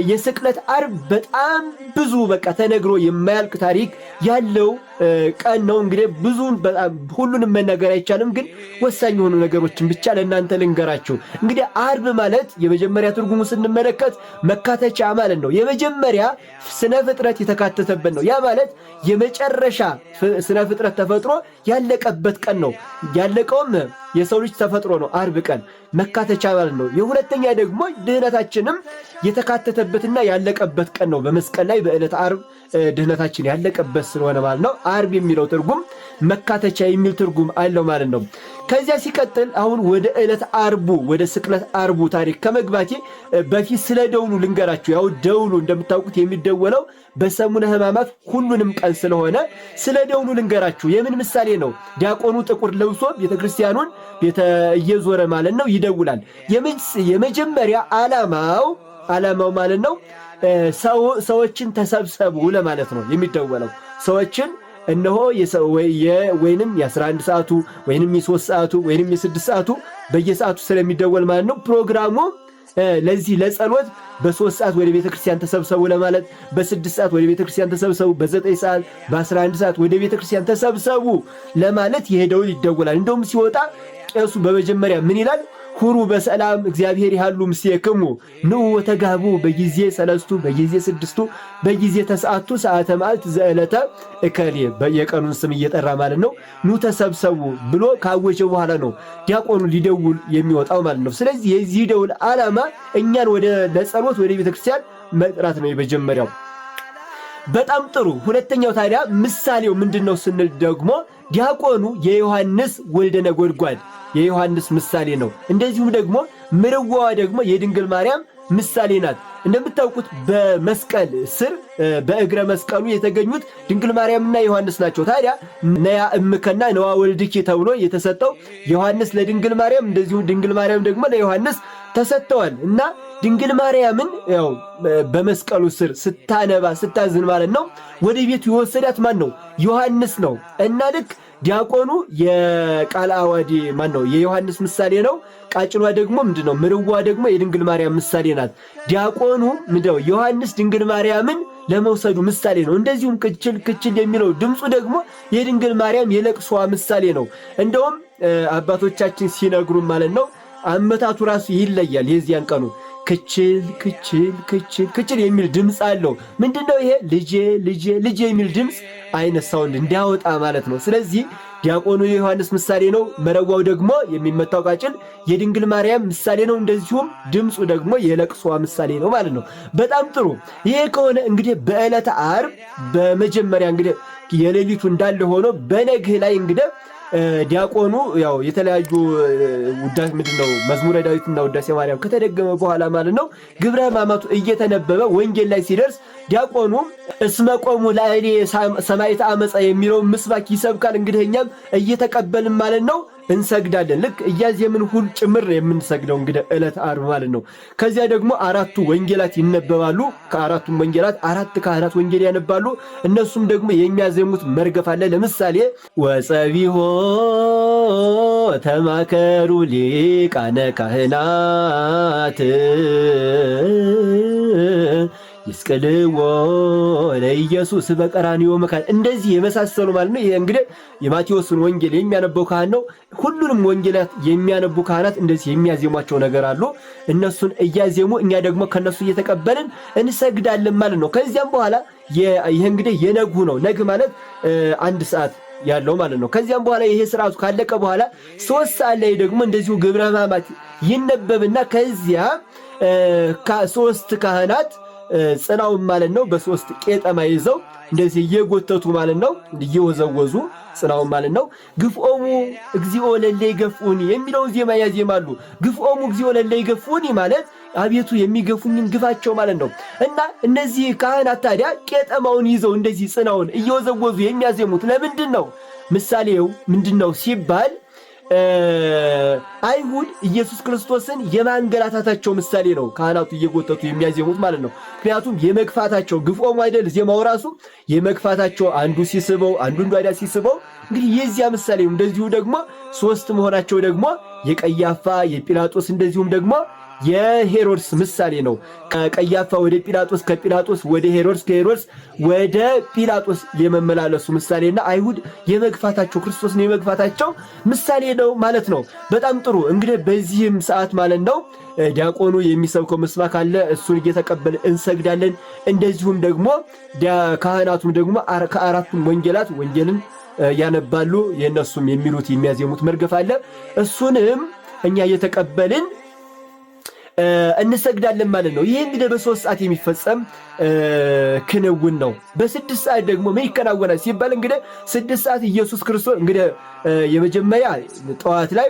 የስቅለት ዓርብ በጣም ብዙ በቃ ተነግሮ የማያልቅ ታሪክ ያለው ቀን ነው። እንግዲህ ብዙን በጣም ሁሉንም መናገር አይቻልም፣ ግን ወሳኝ የሆኑ ነገሮችን ብቻ ለእናንተ ልንገራችሁ። እንግዲህ ዓርብ ማለት የመጀመሪያ ትርጉሙ ስንመለከት መካተቻ ማለት ነው። የመጀመሪያ ስነ ፍጥረት የተካተተበት ነው። ያ ማለት የመጨረሻ ስነ ፍጥረት ተፈጥሮ ያለቀበት ቀን ነው። ያለቀውም የሰው ልጅ ተፈጥሮ ነው። ዓርብ ቀን መካተቻ ማለት ነው። የሁለተኛ ደግሞ ድህነታችንም የተካተተበትና ያለቀበት ቀን ነው። በመስቀል ላይ በዕለተ ዓርብ ድህነታችን ያለቀበት ስለሆነ ማለት ነው። ዓርብ የሚለው ትርጉም መካተቻ የሚል ትርጉም አለው ማለት ነው። ከዚያ ሲቀጥል አሁን ወደ ዕለተ ዓርቡ ወደ ስቅለት ዓርቡ ታሪክ ከመግባቴ በፊት ስለ ደውሉ ልንገራችሁ። ያው ደውሉ እንደምታውቁት የሚደወለው በሰሙነ ሕማማት ሁሉንም ቀን ስለሆነ ስለ ደውሉ ልንገራችሁ። የምን ምሳሌ ነው? ዲያቆኑ ጥቁር ለብሶ ቤተክርስቲያኑን እየዞረ ማለት ነው ይደውላል። የመጀመሪያ ዓላማው ማለት ነው ሰዎችን ተሰብሰቡ ለማለት ነው የሚደወለው። ሰዎችን እነሆ ወይንም የ11 ሰዓቱ ወይንም የ3 ሰዓቱ ወይንም የ6 ሰዓቱ በየሰዓቱ ስለሚደወል ማለት ነው። ፕሮግራሙ ለዚህ ለጸሎት በ3 ሰዓት ወደ ቤተክርስቲያን ተሰብሰቡ ለማለት፣ በ6 ሰዓት ወደ ቤተክርስቲያን ተሰብሰቡ፣ በ9 ሰዓት በ11 ሰዓት ወደ ቤተክርስቲያን ተሰብሰቡ ለማለት ይሄ ደውል ይደወላል። እንደውም ሲወጣ ቄሱ በመጀመሪያ ምን ይላል? ሁሩ በሰላም እግዚአብሔር ያሉ ምስየክሙ ንዑ ወተጋቡ በጊዜ ሰለስቱ በጊዜ ስድስቱ በጊዜ ተሰዓቱ ሰዓተ መዓልት ዘዕለተ እከሌ የቀኑን ስም እየጠራ ማለት ነው። ኑ ተሰብሰቡ ብሎ ካወጀ በኋላ ነው ዲያቆኑ ሊደውል የሚወጣው ማለት ነው። ስለዚህ የዚህ ደውል ዓላማ እኛን ለጸሎት ወደ ቤተክርስቲያን መጥራት ነው የመጀመሪያው። በጣም ጥሩ። ሁለተኛው ታዲያ ምሳሌው ምንድነው ስንል ደግሞ ዲያቆኑ የዮሐንስ ወልደ ነጎድጓድ የዮሐንስ ምሳሌ ነው። እንደዚሁም ደግሞ ምርዋዋ ደግሞ የድንግል ማርያም ምሳሌ ናት። እንደምታውቁት በመስቀል ስር በእግረ መስቀሉ የተገኙት ድንግል ማርያምና ዮሐንስ ናቸው። ታዲያ ነያ እምከና ነዋ ወልድኪ ተብሎ የተሰጠው ዮሐንስ ለድንግል ማርያም፣ እንደዚሁም ድንግል ማርያም ደግሞ ለዮሐንስ ተሰጥተዋል እና ድንግል ማርያምን ያው በመስቀሉ ስር ስታነባ ስታዝን ማለት ነው ወደ ቤቱ የወሰዳት ማን ነው? ዮሐንስ ነው። እና ልክ ዲያቆኑ የቃል አዋዲ ማን ነው? የዮሐንስ ምሳሌ ነው። ቃጭሏ ደግሞ ምንድነው? ምርዋ ደግሞ የድንግል ማርያም ምሳሌ ናት። ዲያቆኑ ምንድነው? ዮሐንስ ድንግል ማርያምን ለመውሰዱ ምሳሌ ነው። እንደዚሁም ክችል የሚለው ድምፁ ደግሞ የድንግል ማርያም የለቅሷ ምሳሌ ነው። እንደውም አባቶቻችን ሲነግሩ ማለት ነው አመታቱ ራሱ ይለያል። የዚያን ቀኑ ክችል የሚል ድምፅ አለው። ምንድነው ይሄ? ልጄ የሚል ድምፅ አይነት ሳውንድ እንዲያወጣ ማለት ነው። ስለዚህ ዲያቆኑ የዮሐንስ ምሳሌ ነው። መረዋው ደግሞ የሚመታው ቃጭል የድንግል ማርያም ምሳሌ ነው። እንደዚሁም ድምፁ ደግሞ የለቅሷ ምሳሌ ነው ማለት ነው። በጣም ጥሩ። ይሄ ከሆነ እንግዲህ በዕለተ ዓርብ በመጀመሪያ እንግዲህ የሌሊቱ እንዳለ ሆኖ በነግህ ላይ እንግዲህ ዲያቆኑ ያው የተለያዩ መዝሙረ ዳዊትና ውዳሴ ማርያም ከተደገመ በኋላ ማለት ነው ግብረ ሕማማቱ እየተነበበ ወንጌል ላይ ሲደርስ ዲያቆኑ እስመ ቆሙ ላዕሌ ሰማዕተ ዓመፃ የሚለው ምስባክ ይሰብካል። እንግዲህ እኛም እየተቀበልን ማለት ነው እንሰግዳለን። ልክ እያዜምን ሁሉ ጭምር የምንሰግደው እንግዲህ ዕለተ ዓርብ ማለት ነው። ከዚያ ደግሞ አራቱ ወንጌላት ይነበባሉ። ከአራቱም ወንጌላት 4 ካህናት ወንጌል ያነባሉ። እነሱም ደግሞ የሚያዜሙት መርገፍ አለ። ለምሳሌ ወጸቢሖ ተማከሩ ሊቃነ ካህናት ይስቅልዎ ለኢየሱስ በቀራንዮ መካን እንደዚህ የመሳሰሉ ማለት ነው። ይሄ እንግዲህ የማቴዎስን ወንጌል የሚያነበው ካህን ነው። ሁሉንም ወንጌላት የሚያነቡ ካህናት እንደዚህ የሚያዜሟቸው ነገር አሉ። እነሱን እያዜሙ እኛ ደግሞ ከነሱ እየተቀበልን እንሰግዳለን ማለት ነው። ከዚያም በኋላ ይሄ እንግዲህ የነግሁ ነው። ነግህ ማለት 1 ሰዓት ያለው ማለት ነው። ከዚያም በኋላ ይሄ ስርዓቱ ካለቀ በኋላ 3 ሰዓት ላይ ደግሞ እንደዚሁ ግብረ ሕማማት ይነበብና ከዚያ 3 ካህናት ጽናውን ማለት ነው በ3 ቄጠማ ይዘው እንደዚህ እየጎተቱ ማለት ነው እየወዘወዙ ጽናውን ማለት ነው ግፍኦሙ እግዚኦ ለለ ይገፉኒ የሚለውን ዜማ ያዜማሉ። ግፍኦሙ እግዚኦ ለለ ይገፉኒ ማለት አቤቱ የሚገፉኝን ግፋቸው ማለት ነው። እና እነዚህ ካህናት ታዲያ ቄጠማውን ይዘው እንደዚህ ጽናውን እየወዘወዙ የሚያዜሙት ለምንድን ነው? ምሳሌው ምንድነው ሲባል አይሁድ ኢየሱስ ክርስቶስን የማንገላታታቸው ምሳሌ ነው። ካህናቱ እየጎተቱ የሚያዜሙት ማለት ነው። ምክንያቱም የመግፋታቸው ግፍኦሙ አይደል ዜማው ራሱ የመግፋታቸው አንዱ ሲስበው አንዱ እንዳዳ ሲስበው እንግዲህ የዚያ ምሳሌ ነው። እንደዚሁ ደግሞ 3 መሆናቸው ደግሞ የቀያፋ የጲላጦስ እንደዚሁም ደግሞ የሄሮድስ ምሳሌ ነው። ከቀያፋ ወደ ጲላጦስ፣ ከጲላጦስ ወደ ሄሮድስ፣ ከሄሮድስ ወደ ጲላጦስ የመመላለሱ ምሳሌና አይሁድ የመግፋታቸው ክርስቶስን የመግፋታቸው ምሳሌ ነው ማለት ነው። በጣም ጥሩ እንግዲህ በዚህም ሰዓት ማለት ነው ዲያቆኑ የሚሰብከው ምስባክ አለ። እሱን እየተቀበለ እንሰግዳለን። እንደዚሁም ደግሞ ካህናቱም ደግሞ ከአራቱም ወንጌላት ወንጌልን ያነባሉ። የነሱም የሚሉት የሚያዜሙት መርገፍ አለ። እሱንም እኛ እየተቀበልን እንሰግዳለን ማለት ነው። ይሄ እንግዲህ በ3 ሰዓት የሚፈጸም ክንውን ነው። በ6 ሰዓት ደግሞ ምን ይከናወናል ሲባል እንግዲህ 6 ሰዓት ኢየሱስ ክርስቶስ እንግዲህ የመጀመሪያ ጠዋት ላይ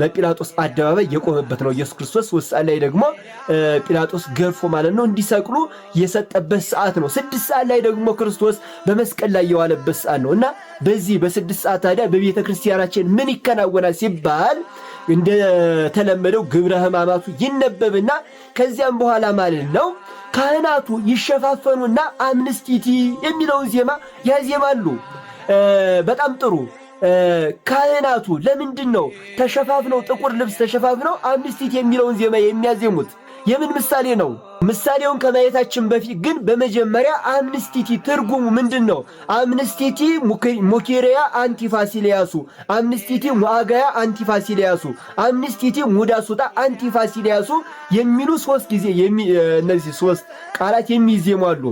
በጲላጦስ አደባባይ የቆመበት ነው ኢየሱስ ክርስቶስ። 3 ሰዓት ላይ ደግሞ ጲላጦስ ገርፎ ማለት ነው እንዲሰቅሉ የሰጠበት ሰዓት ነው። 6 ሰዓት ላይ ደግሞ ክርስቶስ በመስቀል ላይ የዋለበት ሰዓት ነው እና በዚህ በ6 ሰዓት ታዲያ በቤተ ክርስቲያናችን ምን ይከናወናል ሲባል እንደተለመደው ግብረ ሕማማቱ ይነበብና ከዚያም በኋላ ማለት ነው ካህናቱ ይሸፋፈኑና አምንስቲቲ የሚለውን ዜማ ያዜማሉ። በጣም ጥሩ። ካህናቱ ለምንድን ነው ተሸፋፍነው ጥቁር ልብስ ተሸፋፍነው አምንስቲቲ የሚለውን ዜማ የሚያዜሙት? የምን ምሳሌ ነው? ምሳሌውን ከማየታችን በፊት ግን በመጀመሪያ አምንስቲቲ ትርጉሙ ምንድን ነው? አምንስቲቲ ሙኪሪያ አንቲፋሲሊያሱ፣ አምንስቲቲ ሙአጋያ አንቲፋሲሊያሱ፣ አምንስቲቲ ሙዳሱጣ አንቲፋሲሊያሱ የሚሉ 3 ጊዜ እነዚህ 3 ቃላት የሚዜሙ አሉ።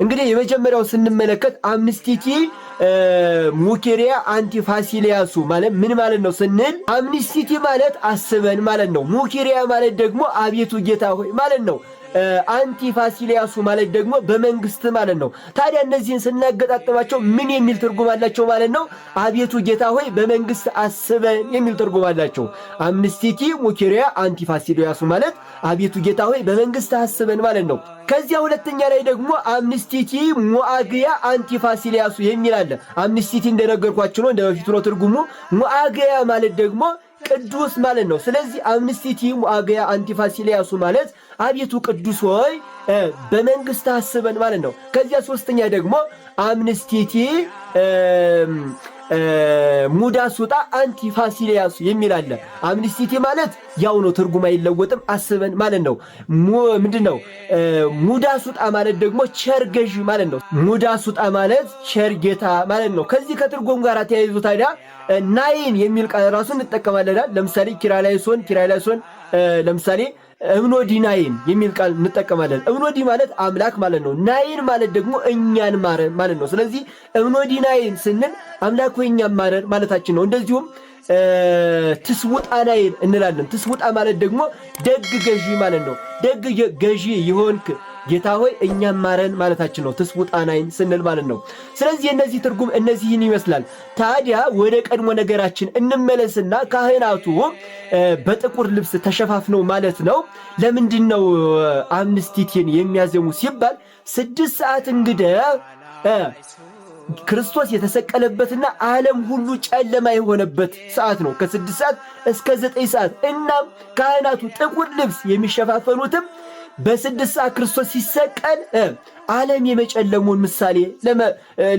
እንግዲህ የመጀመሪያው ስንመለከት አምንስቲቲ ሙኪሪያ አንቲፋሲሊያሱ ማለት ምን ማለት ነው ስንል አምንስቲቲ ማለት አስበን ማለት ነው። ሙኪሪያ ማለት ደግሞ አቤቱ ጌታ ሆይ ማለት ነው። አንቲፋሲሊያሱ ማለት ደግሞ በመንግስት ማለት ነው። ታዲያ እነዚህን ስናገጣጥማቸው ምን የሚል ትርጉም አላቸው ማለት ነው? አቤቱ ጌታ ሆይ በመንግስት አስበን የሚል ትርጉም አላቸው። አምንስቲቲ ሙኪሪያ አንቲፋሲሊያሱ ማለት አቤቱ ጌታ ሆይ በመንግስት አስበን ማለት ነው። ከዚያ ሁለተኛ ላይ ደግሞ አምንስቲቲ ሙአግያ አንቲፋሲሊያሱ የሚል አለ። አምንስቲቲ እንደነገርኳችሁ ነው፣ እንደበፊቱ ነው ትርጉሙ። ሙአግያ ማለት ደግሞ ቅዱስ ማለት ነው። ስለዚህ አምንስቲቲ ሙአግያ አንቲፋሲሊያሱ ማለት አቤቱ ቅዱስ ሆይ በመንግስት አስበን ማለት ነው። ከዚያ ሶስተኛ ደግሞ አምንስቲቲ ሙዳሱጣ አንቲፋሲሊያሱ የሚል አለ። አምንስቲቲ ማለት ያው ነው፣ ትርጉም አይለወጥም፣ አስበን ማለት ነው። ምንድነው? ሙዳሱጣ ማለት ደግሞ ቸር ገዢ ማለት ነው። ሙዳሱጣ ማለት ቸር ጌታ ማለት ነው። ከዚህ ከትርጉም ጋር ተያይዞ ታዲያ ናይን የሚል ቃል ራሱ እንጠቀማለን። ለምሳሌ ኪራላይሶን ለምሳሌ እብኖዲ ናይን የሚል ቃል እንጠቀማለን። እብኖዲ ማለት አምላክ ማለት ነው። ናይን ማለት ደግሞ እኛን ማረን ማለት ነው። ስለዚህ እብኖዲ ናይን ስንል አምላክ ሆይ እኛን ማረን ማለታችን ነው። እንደዚሁም ትስውጣ ናይን እንላለን። ትስውጣ ማለት ደግሞ ደግ ገዢ ማለት ነው። ደግ ገዢ ይሆንክ ጌታ ሆይ እኛም ማረን ማለታችን ነው። ትስውጣ ናይን ስንል ማለት ነው። ስለዚህ የነዚህ ትርጉም እነዚህን ይመስላል። ታዲያ ወደ ቀድሞ ነገራችን እንመለስና ካህናቱ በጥቁር ልብስ ተሸፋፍነው ማለት ነው ለምንድን ነው አምንስቲቲን የሚያዜሙ ሲባል 6 ሰዓት እንግዲህ ክርስቶስ የተሰቀለበትና ዓለም ሁሉ ጨለማ የሆነበት ሰዓት ነው። ከ6 ሰዓት እስከ 9 ሰዓት። እናም ካህናቱ ጥቁር ልብስ የሚሸፋፈኑትም በ6 ሰዓት ክርስቶስ ሲሰቀል ዓለም የመጨለሙን ምሳሌ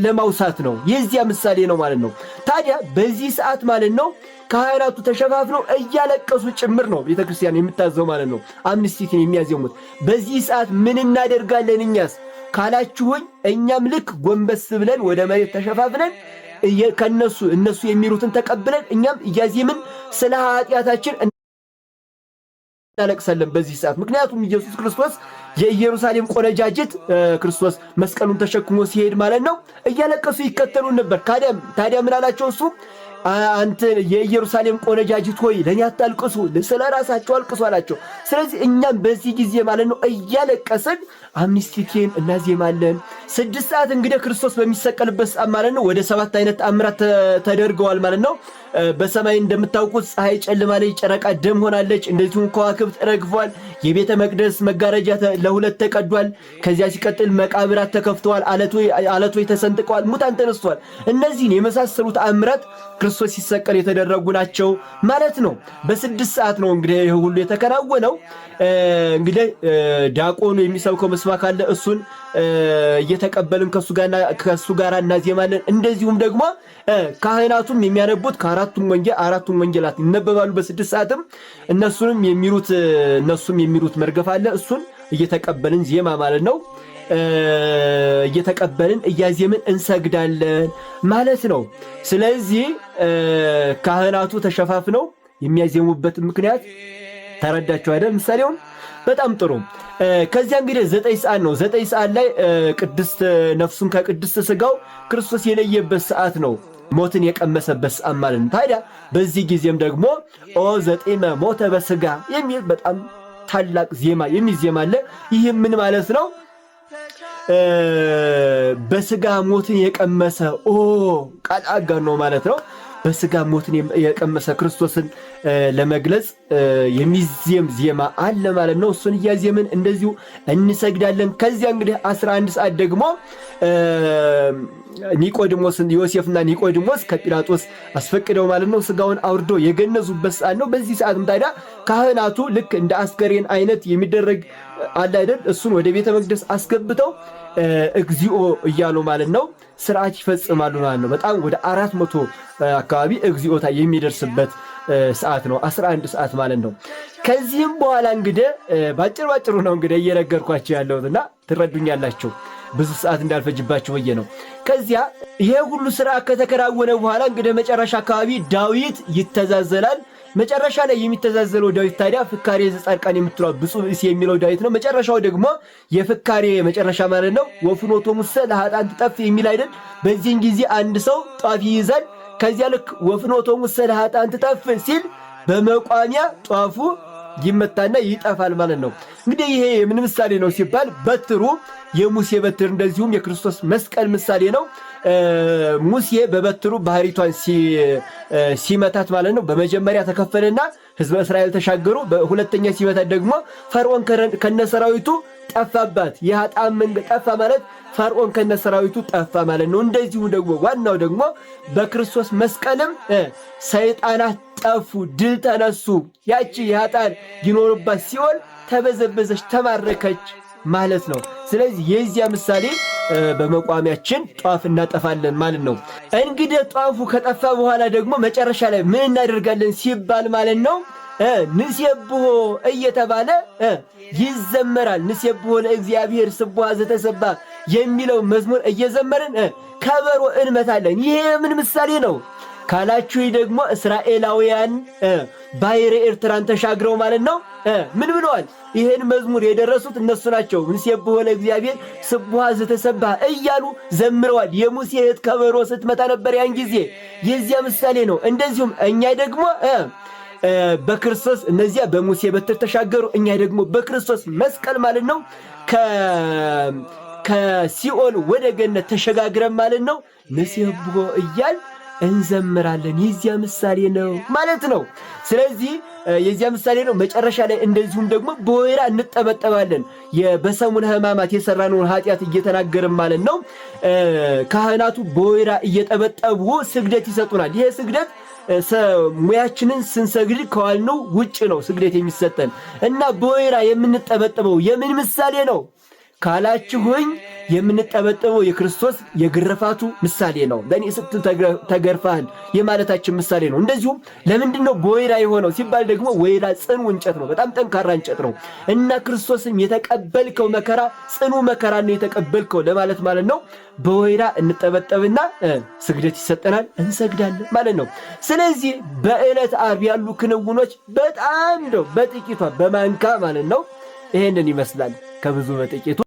ለማውሳት ነው። የዚያ ምሳሌ ነው ማለት ነው። ታዲያ በዚህ ሰዓት ማለት ነው ካህናቱ ተሸፋፍነው እያለቀሱ ጭምር ነው ቤተክርስቲያን የምታዘው ማለት ነው አምንስቲቲን የሚያዜሙት። በዚህ ሰዓት ምን እናደርጋለን እኛስ ካላችሁኝ፣ እኛም ልክ ጎንበስ ብለን ወደ መሬት ተሸፋፍነን እነሱ የሚሉትን ተቀብለን እኛም እያዜምን ስለ ኃጢአታችን እናለቅሳለን በዚህ ሰዓት። ምክንያቱም ኢየሱስ ክርስቶስ የኢየሩሳሌም ቆነጃጅት ክርስቶስ መስቀሉን ተሸክሞ ሲሄድ ማለት ነው እያለቀሱ ይከተሉን ነበር። ታዲያ ምን አላቸው እሱ? አንተ የኢየሩሳሌም ቆነጃጅት ሆይ ለእኔ አታልቅሱ፣ ስለ ራሳቸው አልቅሱ አላቸው። ስለዚህ እኛም በዚህ ጊዜ ማለት ነው እያለቀስን አምንስቲቲን እናዜማለን። 6 ሰዓት እንግዲህ ክርስቶስ በሚሰቀልበት ሰዓት ማለት ነው ወደ 7 አይነት ተአምራት ተደርገዋል ማለት ነው። በሰማይ እንደምታውቁት ፀሐይ ጨልማለች፣ ጨረቃ ደም ሆናለች፣ እንደዚሁም ከዋክብት ረግፈዋል። የቤተ መቅደስ መጋረጃ ለ2 ተቀዷል። ከዚያ ሲቀጥል መቃብራት ተከፍተዋል፣ አለቶች ተሰንጥቀዋል፣ ሙታን ተነስተዋል። እነዚህን የመሳሰሉ ተአምራት ክርስቶስ ሲሰቀል የተደረጉ ናቸው ማለት ነው። በ6 ሰዓት ነው እንግዲህ ይህ ሁሉ የተከናወነው። እንግዲህ ዲያቆኑ የሚሰብከው ምስባክ አለ። እሱን እየተቀበልን ከሱ ጋር እናዜማለን። እንደዚሁም ደግሞ ካህናቱም የሚያነቡት አራቱን ወንጌላት ይነበባሉ በ6 ሰዓትም እነሱም የሚሉት መርገፍ አለ። እሱን እየተቀበልን ዜማ ማለት ነው እየተቀበልን እያዜምን እንሰግዳለን ማለት ነው። ስለዚህ ካህናቱ ተሸፋፍነው የሚያዜሙበት ምክንያት ተረዳችሁ አይደል? ምሳሌውን በጣም ጥሩ። ከዚያ እንግዲህ 9 ሰዓት ነው። 9 ሰዓት ላይ ቅድስት ነፍሱን ከቅድስት ሥጋው ክርስቶስ የለየበት ሰዓት ነው። ሞትን የቀመሰበት ሰዓት ማለት ነው። ታዲያ በዚህ ጊዜም ደግሞ ኦ ዘጢመ ሞተ በሥጋ የሚል በጣም ታላቅ ዜማ የሚዜማ አለ። ይህ ምን ማለት ነው? በሥጋ ሞትን የቀመሰ ቃል አጋር ነው ማለት ነው። በሥጋ ሞትን የቀመሰ ክርስቶስን ለመግለጽ የሚዜም ዜማ አለ ማለት ነው። እሱን እያዜምን እንደዚሁ እንሰግዳለን። ከዚያ እንግዲህ 11 ሰዓት ደግሞ ዮሴፍና ኒቆዲሞስ ከጲላጦስ አስፈቅደው ማለት ነው ሥጋውን አውርዶ የገነዙበት ሰዓት ነው። በዚህ ሰዓትም ታዲያ ካህናቱ ልክ እንደ አስከሬን አይነት የሚደረግ አለ አይደል? እሱን ወደ ቤተ መቅደስ አስገብተው እግዚኦ እያሉ ማለት ነው ስርዓት ይፈጽማሉ ማለት ነው። በጣም ወደ 400 አካባቢ እግዚኦታ የሚደርስበት ሰዓት ነው 11 ሰዓት ማለት ነው። ከዚህም በኋላ እንግዲህ ባጭሩ ነው እንግዲህ እየነገርኳቸው ያለሁትና ትረዱኛላችሁ ብዙ ሰዓት እንዳልፈጅባችሁ ብዬ ነው። ከዚያ ይሄ ሁሉ ስርዓት ከተከናወነ በኋላ እንግዲህ መጨረሻ አካባቢ ዳዊት ይተዛዘላል። መጨረሻ ላይ የሚተዛዘለው ዳዊት ታዲያ ፍካሬ ዘጻድቃን የምትለው ብፁዕ ብእሲ የሚለው ዳዊት ነው። መጨረሻው ደግሞ የፍካሬ መጨረሻ ማለት ነው። ወፍኖቶ ሙሰ ለኃጥአን ትጠፍ የሚል አይደል? በዚህን ጊዜ አንድ ሰው ጧፍ ይይዛል። ከዚያ ልክ ወፍኖቶ ሙሰ ለኃጥአን ትጠፍ ሲል በመቋሚያ ጧፉ ይመታና ይጠፋል ማለት ነው። እንግዲህ ይሄ ምን ምሳሌ ነው ሲባል በትሩ የሙሴ በትር እንደዚሁም የክርስቶስ መስቀል ምሳሌ ነው። ሙሴ በበትሩ ባህሪቷን ሲመታት ማለት ነው በመጀመሪያ ተከፈለና ሕዝበ እስራኤል ተሻገሩ። በሁለተኛ ሲመታት ደግሞ ፈርዖን ከነሰራዊቱ ጠፋባት። የኃጥአን መንገድ ጠፋ ማለት ፈርዖን ከነሰራዊቱ ጠፋ ማለት ነው። እንደዚሁ ደግሞ ዋናው ደግሞ በክርስቶስ መስቀልም ሰይጣናት ጠፉ፣ ድል ተነሱ። ያቺ የኃጥአን ይኖርባት ሲኦል ተበዘበዘች፣ ተማረከች ማለት ነው። ስለዚህ የዚያ ምሳሌ በመቋሚያችን ጧፍ እናጠፋለን ማለት ነው። እንግዲህ ጧፉ ከጠፋ በኋላ ደግሞ መጨረሻ ላይ ምን እናደርጋለን ሲባል ማለት ነው ንሴብሖ እየተባለ ይዘመራል። ንሴብሖ ለእግዚአብሔር ስቡሐ ዘተሰባ የሚለው መዝሙር እየዘመርን ከበሮ እንመታለን። ይሄ ምን ምሳሌ ነው ካላችሁ ደግሞ እስራኤላውያን ባሕረ ኤርትራን ተሻግረው ማለት ነው ምን ብለዋል? ይሄን መዝሙር የደረሱት እነሱ ናቸው። ንሴብሖ ለእግዚአብሔር ስቡሐ ዘተሰባ እያሉ ዘምረዋል። የሙሴ እህት ከበሮ ስትመታ ነበር ያን ጊዜ። የዚያ ምሳሌ ነው። እንደዚሁም እኛ ደግሞ በክርስቶስ እነዚያ በሙሴ በትር ተሻገሩ፣ እኛ ደግሞ በክርስቶስ መስቀል ማለት ነው ከሲኦል ወደ ገነት ተሸጋግረን ማለት ነው ንሴብሖ እያል እንዘምራለን። የዚያ ምሳሌ ነው ማለት ነው። ስለዚህ የዚያ ምሳሌ ነው። መጨረሻ ላይ እንደዚሁም ደግሞ በወይራ እንጠበጠባለን። በሰሙነ ሕማማት የሰራነውን ኃጢአት እየተናገርን ማለት ነው ካህናቱ በወይራ እየጠበጠቡ ስግደት ይሰጡናል። ይሄ ስግደት ሙያችንን ስንሰግድ ከዋልነው ውጭ ነው ስግደት የሚሰጠን እና በወይራ የምንጠበጠበው የምን ምሳሌ ነው ካላችሁኝ የምንጠበጠበው የክርስቶስ የግርፋቱ ምሳሌ ነው። በእኔ ስትል ተገርፈሃል የማለታችን ምሳሌ ነው። እንደዚሁም ለምንድን ነው በወይራ የሆነው ሲባል ደግሞ ወይራ ጽኑ እንጨት ነው፣ በጣም ጠንካራ እንጨት ነው እና ክርስቶስም የተቀበልከው መከራ ጽኑ መከራ ነው የተቀበልከው ለማለት ማለት ነው። በወይራ እንጠበጠብና ስግደት ይሰጠናል፣ እንሰግዳለን ማለት ነው። ስለዚህ በዕለት ዓርብ ያሉ ክንውኖች በጣም ነው በጥቂቷ በማንካ ማለት ነው ይሄንን ይመስላል ከብዙ በጥቂቱ።